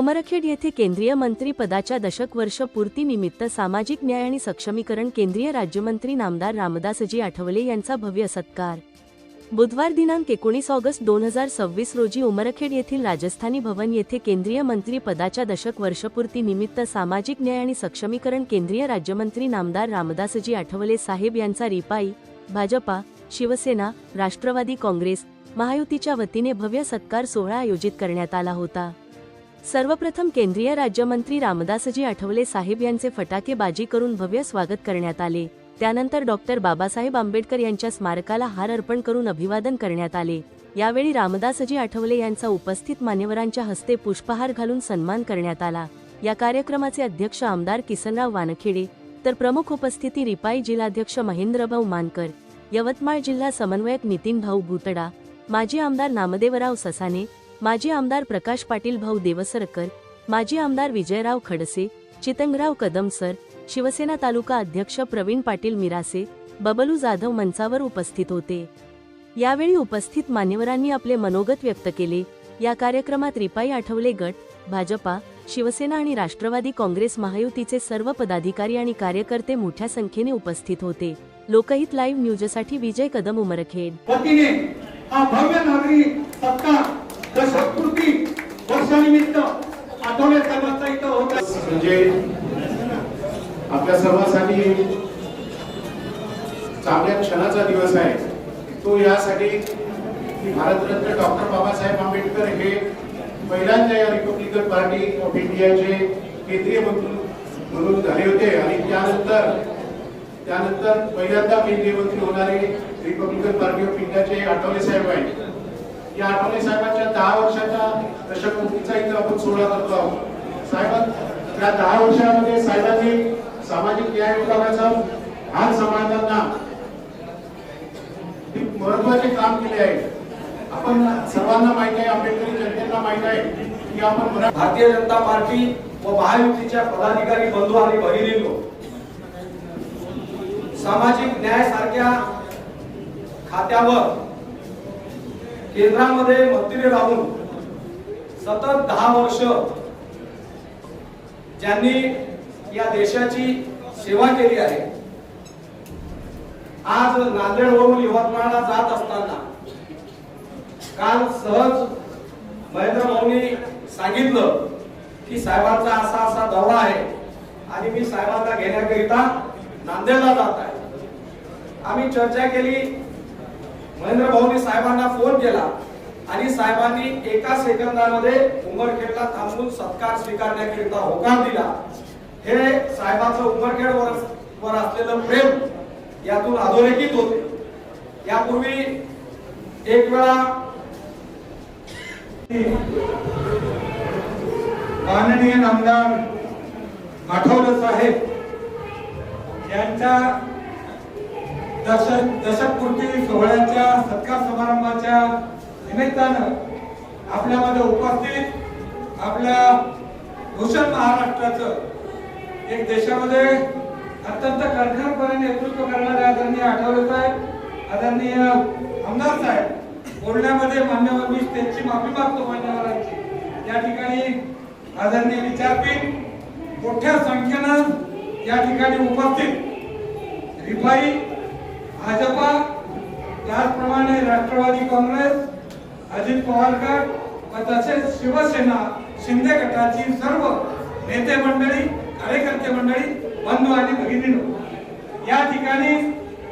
उमरखेड येथे केंद्रीय मंत्री पदाच्या दशकवर्ष पूर्तीनिमित्त सामाजिक न्याय आणि सक्षमीकरण केंद्रीय राज्यमंत्री नामदार रामदासजी आठवले यांचा भव्य सत्कार। बुधवार दिनांक 19 ऑगस्ट 2026 रोजी उमरखेड येथील राजस्थानी भवन येथे केंद्रीय मंत्री पदाच्या दशकवर्षपूर्तीनिमित्त सामाजिक न्याय आणि सक्षमीकरण केंद्रीय राज्यमंत्री नामदार रामदासजी आठवले साहेब यांचा रिपाई, भाजपा, शिवसेना, राष्ट्रवादी काँग्रेस, महायुतीच्या वतीने भव्य सत्कार सोहळा आयोजित करण्यात आला होता। सर्वप्रथम केंद्रीय राज्यमंत्री रामदासजी आठवले साहेब यांचे फटाकेबाजी करून भव्य स्वागत करण्यात आले। त्यानंतर डॉक्टर बाबासाहेब आंबेडकर यांच्या स्मारकाला हार अर्पण करून अभिवादन करण्यात आले। यावेळी रामदासजी आठवले यांचा उपस्थित मान्यवरांच्या हस्ते पुष्पहार घालून सन्मान करण्यात आला। या कार्यक्रमाचे अध्यक्ष आमदार किसनराव वानखेडे, तर प्रमुख उपस्थिती रिपाई जिल्हाध्यक्ष महेंद्रभाऊ मानकर, यवतमाळ जिल्हा समन्वयक नितीनभाऊ भुतडा, माजी आमदार नामदेवराव ससाने, माजी आमदार प्रकाश पाटील भाऊ देवसरकर, माजी आमदार विजयराव खडसे, चितंगराव कदम सर, शिवसेना तालुका अध्यक्ष प्रवीण पाटील मिरासे, बबलू जाधव मंचावर उपस्थित होते। यावेळी उपस्थित मान्यवरांनी आपले मनोगत व्यक्त केले। या कार्यक्रमात रिपाई आठवले गट, भाजपा, शिवसेना आणि राष्ट्रवादी काँग्रेस महायुतीचे सर्व पदाधिकारी आणि कार्यकर्ते मोठ्या संख्येने उपस्थित होते। लोकहित लाईव्ह न्यूजसाठी विजय कदम, उमरखेड। हा भव्य नागरी सत्कार दशकपूर्ती वर्षानिमित्त आठवले साहेबांचा इथं होता। म्हणजे आपल्या सर्वांसाठी चांगल्या क्षणाचा दिवस आहे। तो यासाठी की भारतरत्न डॉक्टर बाबासाहेब आंबेडकर हे पहिल्यांदा या रिपब्लिकन पार्टी ऑफ इंडियाचे केंद्रीय मंत्री म्हणून झाले होते आणि त्यानंतर पहिल्यांदा केंद्रीय मंत्री होणारे रिपब्लिकन पार्टी ऑफ इंडियाचे आठवले साहेब आहेत। या आठवले साहेबांच्या 10 वर्षाच्या दशकपूर्तीचा इथं आपण सोहळा करतो आहोत। साहेबांनी त्या 10 वर्षामध्ये साहेबांनी सामाजिक न्याय विभागाचं हाल सांभाळताना महत्त्वाचे काम केले आहे। आपण सर्वांना माहिती आहे, आंबेडकरी जनतेला माहिती आहे की आपण भारतीय जनता पार्टी व महायुतीच्या पदाधिकारी बंधू आणि भगिनींनो, सामाजिक न्याय सारख्या खात्यावर केंद्रामध्ये मंत्री राहून सतत 10 वर्ष ज्यांनी या देशाची सेवा केली आहे, आज नांदेडवरून यवतमाळला जात असताना काल सहज महेंद्र भाऊंनी सांगितलं की साहेबांचा असा दौरा आहे आणि मी साहेबांना घेण्याकरिता नांदेडला जात आहे। आम्ही चर्चा केली, महेंद्र भाऊंनी साहेबांना फोन केला आणि साहेबांनी एका सेकंदामध्ये उमरखेडला थांबून सत्कार स्वीकारण्याकरिता होकार दिला। हे साहेबांचं उमरखेडवर असलेलं प्रेम यातून अधोरेखित होते। यापूर्वी एक वेळा माननीय नामदार आठवले साहेब यांच्या दशकपूर्ती सोहळ्याच्या सत्कार समारंभाच्या निमित्तानं आपल्यामध्ये उपस्थित आपल्या भूषण महाराष्ट्राचं एक देशामध्ये अत्यंत कणखरपणे नेतृत्व करणारे आदरणीय आठवले साहेब, आदरणीय आमदार साहेब, बोलण्यामध्ये मान्यवर मी स्टेजची माफी मागतो मान्यवरांची। या ठिकाणी आदरणीय विचारपीठ मोठ्या संख्येनं या ठिकाणी उपस्थित रिपाई, भाजपा, त्याचप्रमाणे राष्ट्रवादी काँग्रेस, अजित पवार गट व तसेच शिवसेना शिंदे गटाची सर्व नेते मंडळी, कार्यकर्ते मंडळी, बंधू आणि भगिनींनो, या ठिकाणी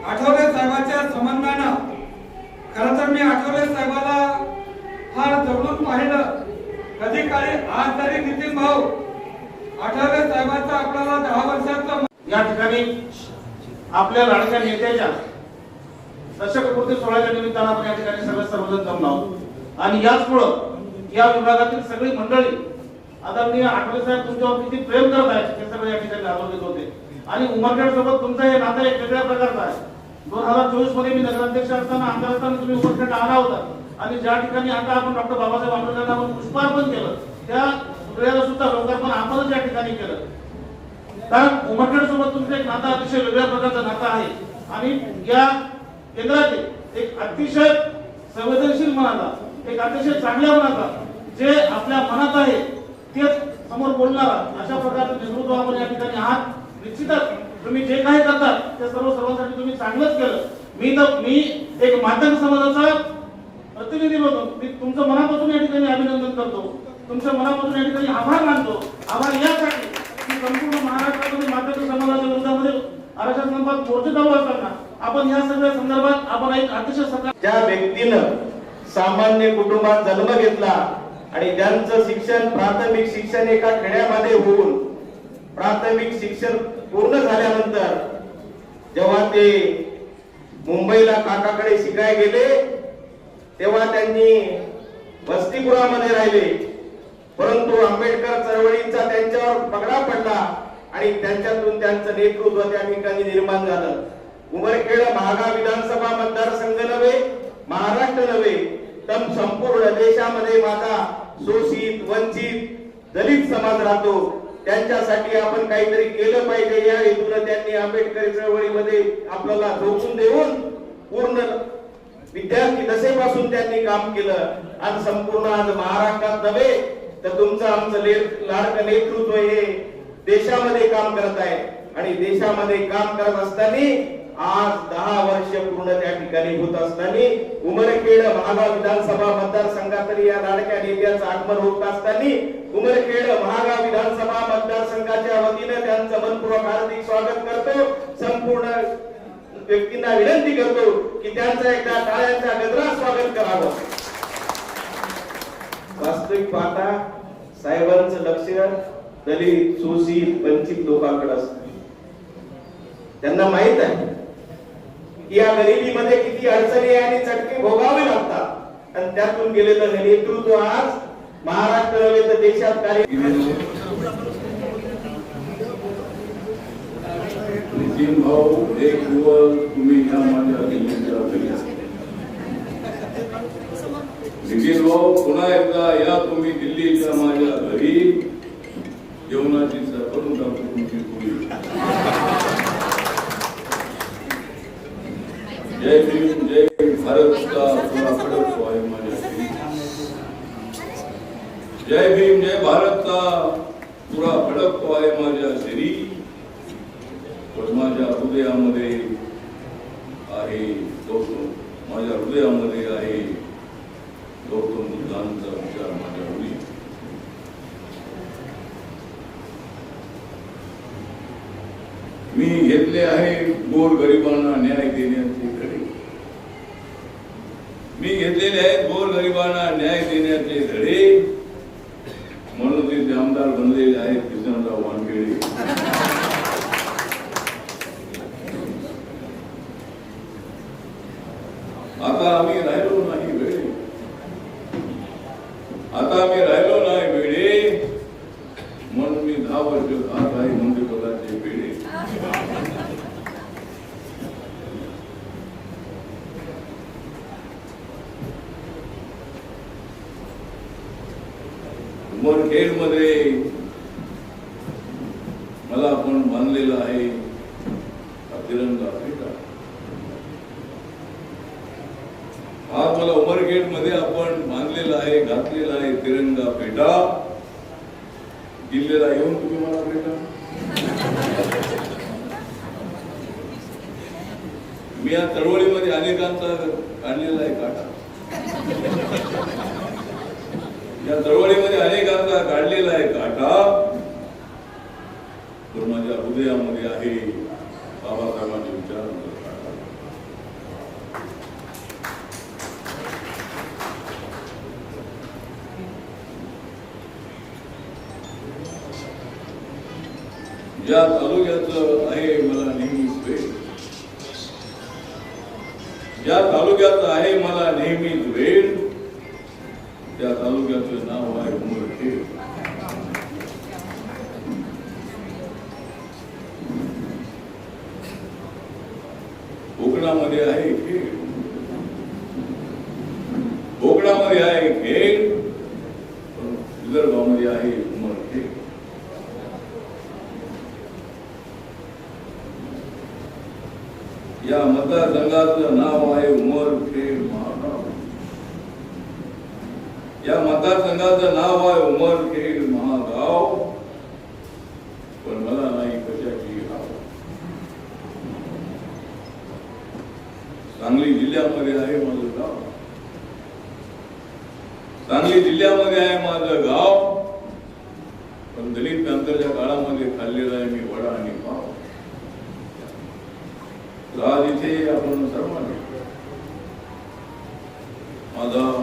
आठवले साहेबांच्या संबंधानं खरं तर मी आठवले साहेबाला फार जवळून पाहिलं। कधी काळी आज तरी नितीन भाऊ आठवले साहेबांचा आपल्याला 10 वर्षाचा या ठिकाणी आपल्या लाडक्या नेत्याच्या दशकपूर्ती सोहळ्याच्या निमित्तानं आपण या ठिकाणी सर्वजण जमलो आहोत आणि याचमुळे या विभागातील सगळी मंडळी आदरणीय आठवले साहेब तुमच्यावर किती प्रेम करत आहेत हे सगळे या ठिकाणी आलोकित होते। आणि उमरखेड सोबत तुमचं हे नातं एक वेगळ्या प्रकारचं आहे। 2024 मध्ये मी नगराध्यक्ष असताना आमदार असताना तुम्ही उमरखेडला आला होता आणि ज्या ठिकाणी आता आपण डॉक्टर बाबासाहेब आंबेडकरांना आपण पुष्पार्पण केलं, त्या पुतळ्याला सुद्धा लोकार्पण आपणच या ठिकाणी केलं। कारण उमरखेड सोबत तुमचं एक नातं अतिशय वेगळ्या प्रकारचं नातं आहे आणि या केंद्राचे एक अतिशय संवेदनशील मनाचा, एक अतिशय चांगल्या मनाचा, जे आपल्या मनात आहे तेच समोर बोलणारा अशा प्रकारचं नेतृत्व आपण या ठिकाणी आहात. निश्चितच तुम्ही जे काही करतात ते सर्वांसाठी तुम्ही चांगलंच केलं. मी एक माध्यम समाजाचा प्रतिनिधी म्हणून मी तुमचं मनापासून या ठिकाणी अभिनंदन करतो. तुमच्या मनापासून या ठिकाणी आभार मानतो. आभार यासाठी की संपूर्ण महाराष्ट्रामध्ये माध्यम समाजाच्या विरोधामध्ये आरक्षण संदर्भात मोर्चे चालू असताना आपण या सगळ्या संदर्भात आपण एक अतिशय सकारात्मक ज्या व्यक्तीनं सामान्य कुटुंबात जन्म घेतला आणि त्यांचं शिक्षण प्राथमिक शिक्षण एका खेड्यामध्ये होऊन प्राथमिक शिक्षण पूर्ण झाल्यानंतर जेव्हा ते मुंबईला काकाकडे शिकाय गेले तेव्हा त्यांनी वसतिगृहामध्ये राहिले. परंतु आंबेडकर चळवळीचा त्यांच्यावर पगडा पडला आणि त्यांच्यातून त्यांचं नेतृत्व त्या ठिकाणी निर्माण झालं. उमरखेड महागाव विधानसभा मतदारसंघ नव्हे, महाराष्ट्र नव्हे तर संपूर्ण देशामध्ये माझा शोषित वंचित दलित समाज राहतो. त्यांच्यासाठी आपण काहीतरी केलं पाहिजे या हेतूने त्यांनी आंबेडकर चळवळीमध्ये आपल्याला झोकून देऊन पूर्ण विद्यार्थी दशेपासून त्यांनी काम केलं. आज संपूर्ण आज महाराष्ट्रात नव्हे तर तुमचं आमचं लाडकं नेतृत्व हे देशामध्ये काम करत आहे आणि देशामध्ये काम करत असताना आज 10 वर्ष पूर्ण त्या ठिकाणी होत असताना उमरखेड महागाव विधानसभा मतदारसंघातही या लाडक्या नेत्याचं आगमन होत असताना उमरखेड महागाव विधानसभा मतदारसंघाच्या वतीने त्यांचं मनपूर्वक हार्दिक स्वागत करतो. संपूर्ण व्यक्तींना विनंती करतो की त्यांचं एकदा टाळ्यांच्या गजरात स्वागत करावं. वास्तविक पाहता साहेबांचं लक्ष दलित शोषित वंचित लोकांकडे असतं. त्यांना माहित आहे की या गरिबीमध्ये किती अडचणी आणि चटके भोगावे लागतात आणि त्यातून गेलेलं नेतृत्व आज महाराष्ट्र नव्हे तर देशात कार्य. नितीन भाऊ एक दिवस तुम्ही या माझ्या दिल्लीच्या घरी नितीन भाऊ पुन्हा एकदा या तुम्ही दिल्लीच्या माझ्या घरी जेवणाची करून टाकू तुमची पूर्वी. जय भीम जय भारत का पुरा खडक आहे माझ्या घरी. जय भीम जय भारत का पुरा खडक आहे माझ्या शरी. माझ्या हृदयामध्ये आहे गौतम, माझ्या हृदयामध्ये आहे गौतम बुद्धांचा विचार माझ्या हृदय. मी घेतले आहे गोर गरिबांना न्याय देण्याचे धडे. मी घेतलेले आहेत गोर गरिबांना न्याय देण्याचे धडे. म्हणून ते आमदार बनलेले आहेत किसनराव वानखेडे. आता आम्ही राहिलो नाही वेळे, आता आम्ही राहिलो नाही वेळे. म्हणून मी 10 वर्ष खात आहे मंत्रिपदाचे पेढे. उमरखेड मध्ये मला आपण बांधलेला आहे तिरंगा फेटा. आज मला उमरखेड मध्ये आपण बांधलेला आहे घातलेला आहे तिरंगा फेटा. दिल्लीला येऊन तुम्ही मला भेटा. मी या चळवळीमध्ये अनेकांचा काढलेला आहे काटा. या चळवळीमध्ये अनेकांचा काढलेला आहे काटा. तर माझ्या हृदयामध्ये आहे बाबासाहेबांचे विचार. या तालुक्याचं आहे मला नेहमीच वेळ. या तालुक्याचं आहे मला नेहमीच वेळ. त्या तालुक्याचं नाव आहे उमरखेड. कोकणामध्ये आहे खेड, कोकणामध्ये आहे खेड, विदर्भामध्ये आहे उमरखेड. या मतदारसंघाचं नाव आहे उमरखेड महागाव. या मतदारसंघाचं नाव आहे उमरखेड महागाव, पण मला नाही कशाची गाव. सांगली जिल्ह्यामध्ये आहे माझं गाव, सांगली जिल्ह्यामध्ये आहे माझं गाव, पण दलित क्रांतीच्या काळामध्ये खाल्लेला आहे मी वडा आणि पाव. आज इथे आपण सर्वांनी माझा